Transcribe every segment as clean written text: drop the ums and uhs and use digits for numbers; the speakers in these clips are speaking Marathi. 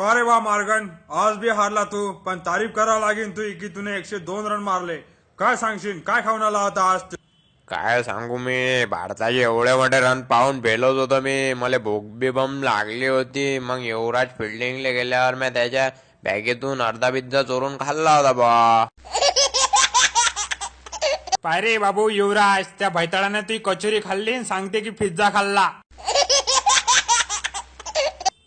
का रे वा मार्गन, आज भी हारला तू, पण तारीफ करावं लागेल तू की तुने 102 रन मारले. काय सांगशील, काय खाऊन आला होता आज? काय सांगू मी, भारताचे एवढे मोठे रन पाहून भेलोच होतो मी. मला भूक बी बम लागली होती. मग युवराज फिल्डिंगला गेल्यावर मी त्याच्या बॅगेतून अर्धा पिझ्झा चोरून खाल्ला होता बा. पाय रे बाबू युवराज, त्या भैताळाने ती कचोरी खाल्ली आणि सांगते की पिझ्झा खाल्ला.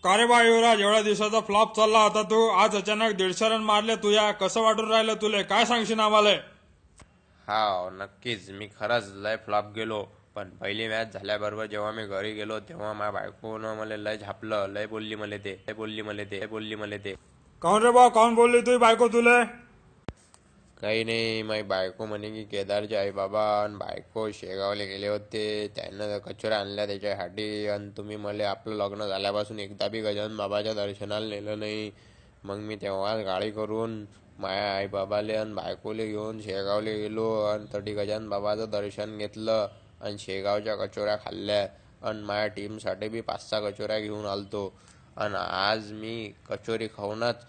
का रे बा युवराज, एवढ्या दिवसाचा फ्लॉप चालला होता तू, आज अचानक 150 रन मारले तुया. कसं वाटून राहिलं तुले, काय सांगशील आम्हाला? हा नक्कीच, मी खरंच लय फ्लॉप गेलो. पण पहिली मॅच झाल्याबरोबर जेव्हा मी घरी गेलो तेव्हा माझ्या बायकोनं मला लय झापलं. लय बोलली मला ते. काऊन रे बा, काऊन बोलली तुझी बायको तुले? काही नाही, माझी बायको म्हणे की केदारचे आई बाबा आणि बायको शेगावला गेले होते, त्यानं कचोऱ्या आणल्या त्याच्यासाठी, आणि तुम्ही मला आपलं लग्न झाल्यापासून एकदा बी गजानन बाबाच्या दर्शनाला नेलं नाही. मग मी तेव्हाच गाडी करून माझ्या आई बाबाले आणि बायकोले घेऊन शेगावला गेलो आणि तटी गजानन बाबाचं दर्शन घेतलं आणि शेगावच्या कचोऱ्या खाल्ल्या आणि माझ्या टीमसाठी बी 5-6 कचोऱ्या घेऊन आलतो. आणि आज मी कचोरी खाऊनच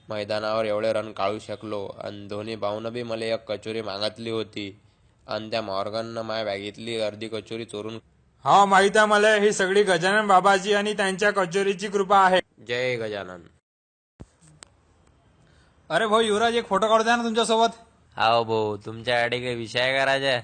मैदानावर एवढे रन काढू शकलो. आणि दोन्ही भाऊनं बी मला एक कचोरी मागितली होती आणि त्या मॉर्गननं माझ्या बॅगेतली अर्धी कचोरी चोरून. हा माहित आहे मला, ही सगळी गजानन बाबाजी आणि त्यांच्या कचोरीची कृपा आहे. जय गजानन. अरे भाऊ युवराज, एक फोटो काढू द्या ना तुमच्यासोबत. हा भाऊ, तुमच्याकडे काही विषय करायचा?